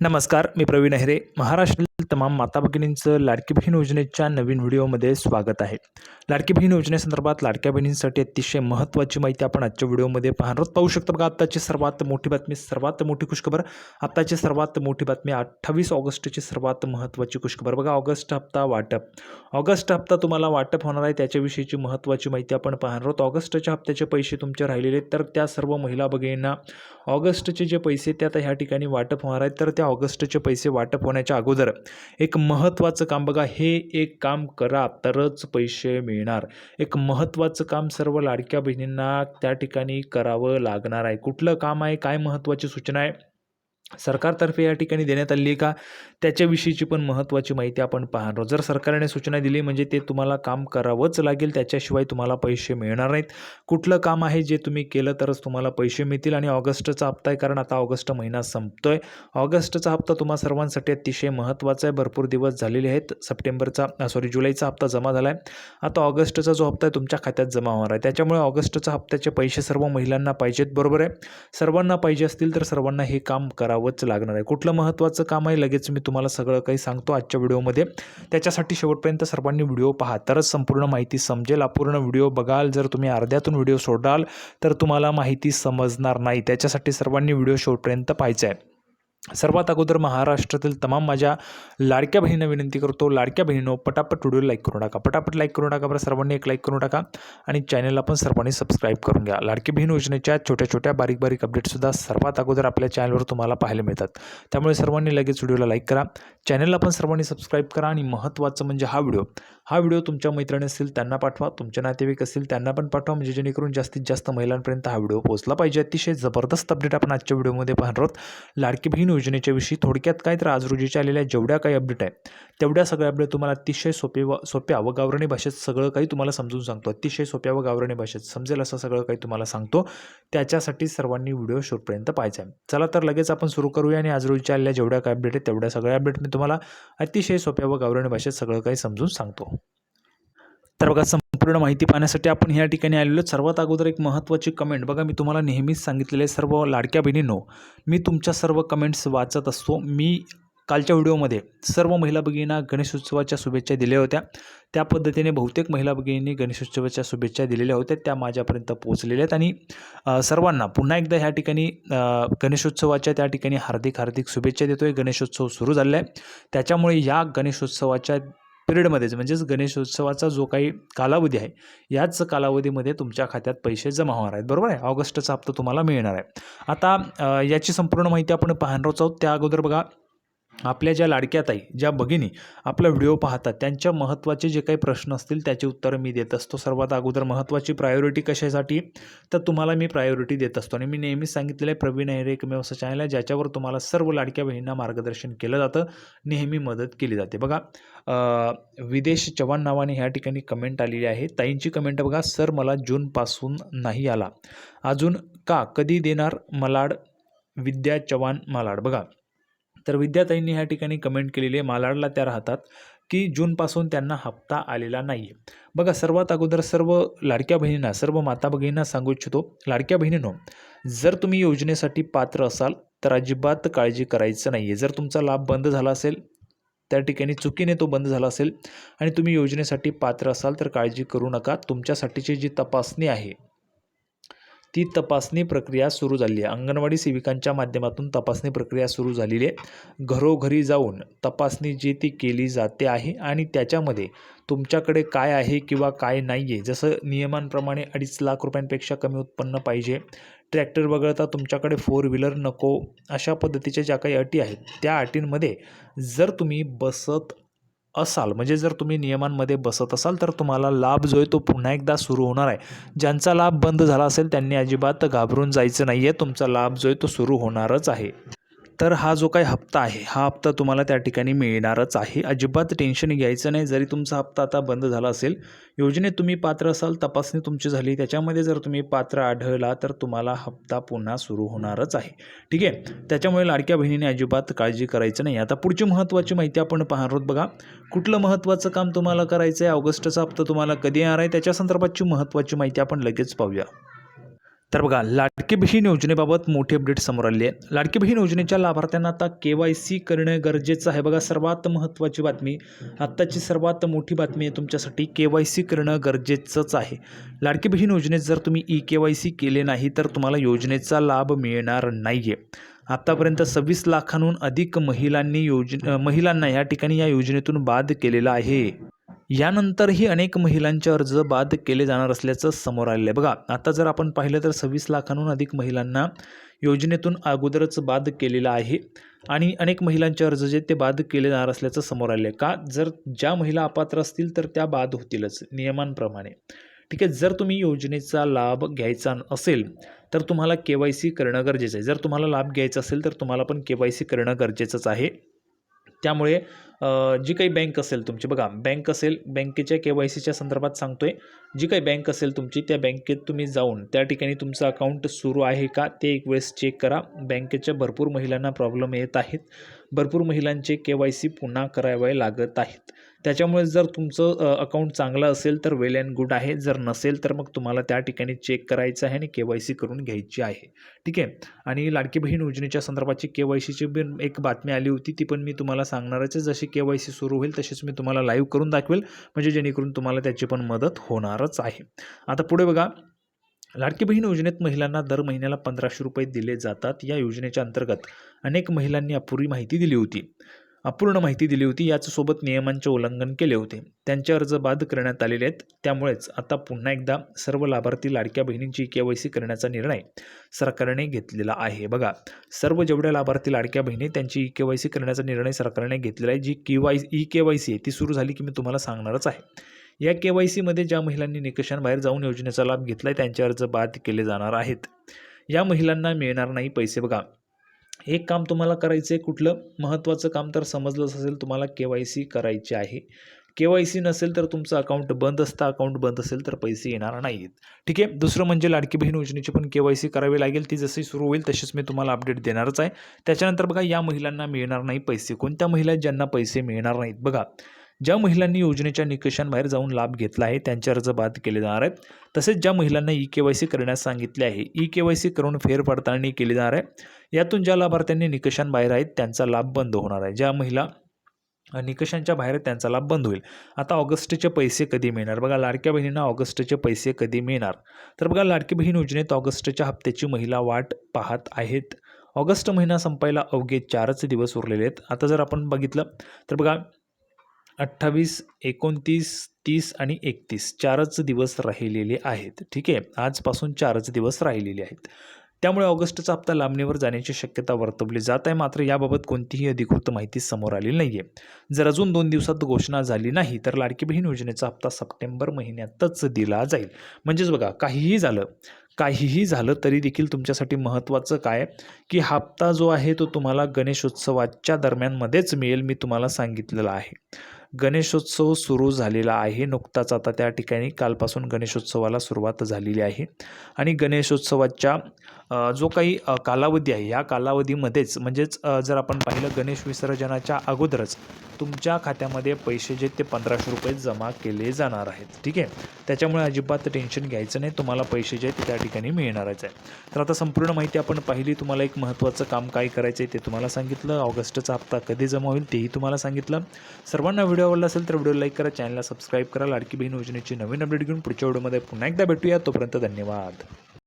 नमस्कार, मी प्रवीण अहिरे. महाराष्ट्रातील तमाम माता भगिनींचं लाडकी बहीण योजनेच्या नवीन व्हिडिओमध्ये स्वागत आहे. लाडकी बहीण योजनेसंदर्भात लाडक्या बहिणींसाठी अतिशय महत्त्वाची माहिती आपण आजच्या व्हिडिओमध्ये पाहणार आहोत. पाहू शकता बघा, आत्ताची सर्वात मोठी बातमी, सर्वात मोठी खुशखबर. आत्ताची सर्वात मोठी बातमी 28 ऑगस्टची सर्वात महत्त्वाची खुशखबर. बघा, ऑगस्ट हप्ता वाटप. ऑगस्ट हप्ता तुम्हाला वाटप होणार आहे, त्याच्याविषयीची महत्त्वाची माहिती आपण पाहणार आहोत. ऑगस्टच्या हप्त्याचे पैसे तुमचे राहिलेले, तर त्या सर्व महिला भगिनींना ऑगस्टचे जे पैसे ते आता ह्या ठिकाणी वाटप होणार आहेत. तर त्या ऑगस्टचे पैसे वाटप होण्याच्या अगोदर एक महत्त्वाचं काम बघा, हे एक काम करा तरच पैसे मिळणार. एक महत्त्वाचं काम सर्व लाडक्या बहिणींना त्या ठिकाणी करावं लागणार आहे. कुठलं काम आहे, काय महत्त्वाची सूचना आहे सरकारतर्फे या ठिकाणी देण्यात आली आहे का, त्याच्याविषयीची पण महत्त्वाची माहिती आपण पाहणार आहोत. जर सरकारने सूचना दिली म्हणजे ते तुम्हाला काम करावंच लागेल, त्याच्याशिवाय तुम्हाला पैसे मिळणार नाहीत. कुठलं काम आहे जे तुम्ही केलं तरच तुम्हाला पैसे मिळतील. आणि ऑगस्टचा हप्ता आहे, कारण आता ऑगस्ट महिना संपतोय. ऑगस्टचा हप्ता तुम्हा सर्वांसाठी अतिशय महत्त्वाचा आहे. भरपूर दिवस झालेले आहेत. जुलैचा हप्ता जमा झाला आहे. आता ऑगस्टचा जो हप्ता आहे तुमच्या खात्यात जमा होणार आहे. त्याच्यामुळे ऑगस्टच्या हप्त्याचे पैसे सर्व महिलांना पाहिजेत, बरोबर आहे. सर्वांना पाहिजे असतील तर सर्वांना हे काम करावंच लागणार आहे. कुठलं महत्त्वाचं काम आहे लगेच मी तुम्हाला सगळं काही सांगतो आजच्या व्हिडिओमध्ये. त्याच्यासाठी शेवटपर्यंत सर्वांनी व्हिडिओ पहा, तरच संपूर्ण माहिती समजेल. अपूर्ण व्हिडिओ बघाल, जर तुम्ही अर्ध्यातून व्हिडिओ सोडाल तर तुम्हाला माहिती समजणार नाही. त्याच्यासाठी सर्वांनी व्हिडिओ शेवटपर्यंत पाहायचा आहे. सर्वात अगोदर महाराष्ट्रातील तमाम माझ्या लाडक्या बहिणींना विनंती करतो, लाडक्या बहिणींनो पटापट व्हिडिओ लाईक करून टाका, पटापट लाईक करून टाका बरं. सर्वांनी एक लाईक करून टाका आणि चॅनलला पण सर्वांनी सबस्क्राईब करून घ्या. लाडकी बहीण योजनेच्या छोट्या छोट्या बारीक बारीक अपडेटसुद्धा सर्वात अगोदर आपल्या चॅनलवर तुम्हाला पाहायला मिळतात. त्यामुळे सर्वांनी लगेच व्हिडिओला लाईक करा, चॅनलला पण सर्वांनी सबस्क्राईब करा. आणि महत्त्वाचं म्हणजे हा व्हिडिओ तुमच्या मैत्रिणी असतील त्यांना पाठवा, तुमच्या नातेवाईक असतील त्यांना पण पाठवा, म्हणजे जेणेकरून जास्तीत जास्त महिलांपर्यंत हा व्हिडिओ पोहोचला पाहिजे. अतिशय जबरदस्त अपडेट आपण आजच्या व्हिडिओमध्ये पाहणार आहोत. लाडकी बहीण योजनेच्या विषयी थोडक्यात काय, तर आज रोजीच्या आलेल्या जेवढ्या काही अपडेट आहे तेवढ्या सगळ्या अपडेट तुम्हाला अतिशय सोप्या व गावरानी भाषेत सगळं काही तुम्हाला समजून सांगतो. अतिशय सोप्या व गावरानी भाषेत समजेल असं सगळं काही तुम्हाला सांगतो. त्याच्यासाठी सर्वांनी व्हिडिओ शेवटपर्यंत पाहायचा आहे. चला तर लगेच आपण सुरू करूया. आणि आज रोजीच्या आलेल्या जेवढ्या काही अपडेट आहेत तेवढ्या सगळ्या अपडेट मी तुम्हाला अतिशय सोप्या व गावरानी भाषेत सगळं काही समजून सांगतो. तर बघा, संपूर्ण माहिती पाहण्यासाठी आपण ह्या ठिकाणी आलेलो. सर्वात अगोदर एक महत्त्वाची कमेंट बघा, मी तुम्हाला नेहमीच सांगितलेले सर्व लाडक्या बहिणींनो, मी तुमच्या सर्व कमेंट्स वाचत असतो. मी कालच्या व्हिडिओमध्ये सर्व महिला भगिनींना गणेशोत्सवाच्या शुभेच्छा दिल्या होत्या. त्या पद्धतीने बहुतेक महिला भगिनींनी गणेशोत्सवाच्या शुभेच्छा दिलेल्या होत्या, त्या माझ्यापर्यंत पोहोचलेल्या आहेत. आणि सर्वांना पुन्हा एकदा ह्या ठिकाणी गणेशोत्सवाच्या त्या ठिकाणी हार्दिक हार्दिक शुभेच्छा देतोय. गणेशोत्सव सुरू झालेला आहे, त्याच्यामुळे या गणेशोत्सवाच्या पिरियडमध्येच, म्हणजेच गणेशोत्सवाचा जो काही कालावधी आहे याच कालावधीमध्ये तुमच्या खात्यात पैसे जमा होणार आहेत, बरोबर आहे. ऑगस्टचा हप्ता तुम्हाला मिळणार आहे. आता याची संपूर्ण माहिती आपण पाहणार आहोत. त्या अगोदर बघा, आपल्या ज्या लाडक्या ताई, ज्या भगिनी आपला व्हिडिओ पाहतात त्यांच्या महत्त्वाचे जे काही प्रश्न असतील त्याची उत्तरं मी देत असतो. सर्वात अगोदर महत्त्वाची प्रायोरिटी कशासाठी, तर तुम्हाला मी प्रायोरिटी देत असतो. आणि मी नेहमीच सांगितलेलं आहे, प्रवीण अहिरे एकमेव असं चॅनल आहे ज्याच्यावर तुम्हाला सर्व लाडक्या बहिणींना मार्गदर्शन केलं जातं, नेहमी मदत केली जाते. बघा, विदेश चव्हाण नावाने ह्या ठिकाणी कमेंट आलेली आहे. ताईंची कमेंट बघा, सर मला जूनपासून नाही आला अजून का, कधी देणार मलाड, विद्या चव्हाण मालाड. बघा, तर विद्याताईंनी ह्या ठिकाणी कमेंट केलेली आहे, मालाडला त्या राहतात, की जूनपासून त्यांना हप्ता आलेला नाही आहे. बघा, सर्वात अगोदर सर्व लाडक्या बहिणींना, सर्व माता भगिनींना सांगू इच्छितो, लाडक्या बहिणींनो, जर तुम्ही योजनेसाठी पात्र असाल तर अजिबात काळजी करायचं नाही आहे. जर तुमचा लाभ बंद झाला असेल, त्या ठिकाणी चुकीने तो बंद झाला असेल आणि तुम्ही योजनेसाठी पात्र असाल तर काळजी करू नका. तुमच्यासाठीची जी तपासणी आहे ती तपासणी प्रक्रिया सुरू झाली आहे. अंगणवाडी सेविकांच्या माध्यमातून तपासणी प्रक्रिया सुरू झालेली आहे. घरोघरी जाऊन तपासणी जी ती केली जाते आहे. आणि त्याच्यामध्ये तुमच्याकडे काय आहे किंवा काय नाही आहे, जसं नियमांप्रमाणे 2.5 लाख रुपयांपेक्षा कमी उत्पन्न पाहिजे, ट्रॅक्टर वगळता तुमच्याकडे 4 व्हीलर नको, अशा पद्धतीच्या ज्या काही अटी आहेत त्या अटींमध्ये जर तुम्ही बसत असाल, म्हणजे जर तुम्ही नियमांमध्ये बसत असाल तर तुम्हाला लाभ जो आहे तो पुन्हा एकदा सुरू होणार आहे. ज्यांचा लाभ बंद झाला असेल त्यांनी अजिबात घाबरून जायचं नाही आहे, तुमचा लाभ जो आहे तो सुरू होणारच आहे. तर हा जो काही हप्ता आहे हा हप्ता तुम्हाला त्या ठिकाणी मिळणारच आहे. अजिबात टेन्शन घ्यायचं नाही. जरी तुमचा हप्ता आता बंद झाला असेल, योजनेत तुम्ही पात्र असाल, तपासणी तुमची झाली, त्याच्यामध्ये जर तुम्ही पात्र आढळला तर तुम्हाला हप्ता पुन्हा सुरू होणारच आहे. ठीक आहे, त्याच्यामुळे लाडक्या बहिणीने अजिबात काळजी करायचं नाही. आता पुढची महत्त्वाची माहिती आपण पाहणार आहोत. बघा, कुठलं महत्त्वाचं काम तुम्हाला करायचं आहे, ऑगस्टचा हप्ता तुम्हाला कधी येणार आहे, त्याच्या संदर्भातची महत्त्वाची माहिती आपण लगेच पाहूया. तर बघा, लाडकी बहीण योजनेबाबत मोठी अपडेट समोर आली आहे. लाडकी बहीण योजनेच्या लाभार्थ्यांना आता KYC करणं गरजेचं आहे. बघा, सर्वात महत्त्वाची बातमी, आत्ताची सर्वात मोठी बातमी आहे तुमच्यासाठी. KYC करणं गरजेचंच आहे. लाडकी बहीण योजनेत जर तुम्ही eKYC केले नाही तर तुम्हाला योजनेचा लाभ मिळणार नाही आहे. आत्तापर्यंत 26 लाखांहून अधिक महिलांना या ठिकाणी या योजनेतून बाद केलेलं आहे. यानंतरही अनेक महिलांचे अर्ज बाद केले जाणार असल्याचं समोर आलेलं आहे. बघा, आता जर आपण पाहिलं तर 26 लाखांहून अधिक महिलांना योजनेतून अगोदरच बाद केलेलं आहे आणि अनेक महिलांचे अर्ज जे ते बाद केले जाणार असल्याचं समोर आले आहे. का? जर ज्या महिला अपात्र असतील तर त्या बाद होतीलच नियमांप्रमाणे. ठीक आहे. जर तुम्ही योजनेचा लाभ घ्यायचा असेल तर तुम्हाला KYC करणं गरजेचं आहे. जर तुम्हाला लाभ घ्यायचा असेल तर तुम्हाला पण KYC करणं गरजेचंच आहे. त्यामुळे जी काही बँक असेल तुमची, बघा, बँक असेल, बँकेच्या KYCच्या संदर्भात सांगतोय. जी काही बँक असेल तुमची, त्या बँकेत तुम्ही जाऊन त्या ठिकाणी तुमचं अकाउंट सुरू आहे का ते एक वेळेस चेक करा. बँकेच्या भरपूर महिलांना प्रॉब्लेम येत आहेत. भरपूर महिलांचे KYC पुन्हा करावे लागत आहेत. त्याच्यामुळे जर तुमचं अकाउंट चांगलं असेल तर वेल अँड गुड आहे. जर नसेल तर मग तुम्हाला त्या ठिकाणी चेक करायचं आहे आणि KYC करून घ्यायची आहे. ठीक आहे. आणि लाडकी बहीण योजनेच्या संदर्भाची KYCची पण एक बातमी आली होती, ती पण मी तुम्हाला सांगणारच आहे. जशी KYC सुरू होईल तशीच मी तुम्हाला लाईव्ह करून दाखवेल, म्हणजे जेणेकरून तुम्हाला त्याची पण मदत होणारच आहे. आता पुढे बघा, लाडकी बहीण योजनेत महिलांना दर महिन्याला 1500 रुपये दिले जातात. या योजनेच्या अंतर्गत अनेक महिलांनी अपूर्ण माहिती दिली होती. याचसोबत नियमांचे उल्लंघन केले होते. त्यांचे अर्ज बाद करण्यात आलेले आहेत. त्यामुळेच आता पुन्हा एकदा सर्व लाभार्थी लाडक्या बहिणींची KYC करण्याचा निर्णय सरकारने घेतलेला आहे. बघा, सर्व जेवढ्या लाभार्थी लाडक्या बहिणी त्यांची eKYC करण्याचा निर्णय सरकारने घेतलेला आहे. जी eKYC आहे ती सुरू झाली की मी तुम्हाला सांगणारच आहे. या KYCमध्ये ज्या महिलांनी निकषांबाहेर जाऊन योजनेचा लाभ घेतला आहे त्यांचे अर्ज बाद केले जाणार आहेत. या महिलांना मिळणार नाही पैसे. बघा, एक काम तुम्हाला करायचं आहे, कुठलं महत्त्वाचं काम तर समजलंच असेल, तुम्हाला KYC करायचे आहे. KYC नसेल तर तुमचं अकाउंट बंद असतं. अकाउंट बंद असेल तर पैसे येणार नाहीत. ठीक आहे. दुसरं म्हणजे लाडकी बहीण योजनेची पण KYC करावी लागेल. ती जशी सुरू होईल तशीच मी तुम्हाला अपडेट देणारच आहे. त्याच्यानंतर बघा, या महिलांना मिळणार नाही पैसे. कोणत्या महिला आहेत ज्यांना पैसे मिळणार नाहीत? बघा, ज्या महिलांनी योजनेच्या निकषांबाहेर जाऊन लाभ घेतला आहे त्यांचे अर्ज बाद केले जाणार आहेत. तसेच ज्या महिलांना eKYC करण्यास सांगितले आहे, eKYC करून फेरपडताळणी केली जाणार आहे. यातून ज्या लाभार्थ्यांनी निकषांबाहेर आहेत त्यांचा लाभ बंद होणार आहे. ज्या महिला निकषांच्या बाहेर त्यांचा लाभ बंद होईल. आता ऑगस्टचे पैसे कधी मिळणार? बघा, लाडक्या बहिणींना ऑगस्टचे पैसे कधी मिळणार? तर बघा, लाडकी बहीण योजनेत ऑगस्टच्या हप्त्याची महिला वाट पाहत आहेत. ऑगस्ट महिना संपायला अवघे 4च दिवस उरलेले आहेत. आता जर आपण बघितलं तर बघा, 28, 29, 30 आणि 31 4च दिवस राहिलेले आहेत. ठीक आहे. आजपासून 4च दिवस राहिलेले आहेत. त्यामुळे ऑगस्टचा हप्ता लांबणीवर जाण्याची शक्यता वर्तवली जात आहे. मात्र याबाबत कोणतीही अधिकृत माहिती समोर आलेली नाही आहे. जर अजून 2 दिवसात घोषणा झाली नाही तर लाडकी बहीण योजनेचा हप्ता सप्टेंबर महिन्यातच दिला जाईल. म्हणजेच बघा, काहीही झालं तरी देखील तुमच्यासाठी महत्त्वाचं काय की हप्ता जो आहे तो तुम्हाला गणेशोत्सवाच्या दरम्यानमध्येच मिळेल. मी तुम्हाला सांगितलेलं आहे. गणेशोत्सव सुरू झालेला आहे नुकताच. आता त्या ठिकाणी कालपासून गणेशोत्सवाला सुरुवात झालेली आहे आणि गणेशोत्सवाच्या जो काही कालावधी आहे या कालावधीमध्येच, म्हणजेच जर आपण पाहिलं, गणेश विसर्जनाच्या अगोदरच तुमच्या खात्यामध्ये पैसे जे ते 1500 रुपये जमा केले जाणार आहेत. ठीक आहे. त्याच्यामुळे अजिबात टेन्शन घ्यायचं नाही. तुम्हाला पैसे जे आहेत त्या ठिकाणी मिळणारच आहे. तर आता संपूर्ण माहिती आपण पाहिली. तुम्हाला एक महत्त्वाचं काम काय करायचं आहे ते तुम्हाला सांगितलं. ऑगस्टचा हप्ता कधी जमा होईल तेही तुम्हाला सांगितलं. सर्वांना व्हिडिओ आवडला असेल तर व्हिडिओ लाईक करा, चॅनलला सबस्क्राईब करा. लाडकी बहीण योजनेची नवीन अपडेट घेऊन पुढच्या व्हिडिओमध्ये पुन्हा एकदा भेटूया. तोपर्यंत धन्यवाद.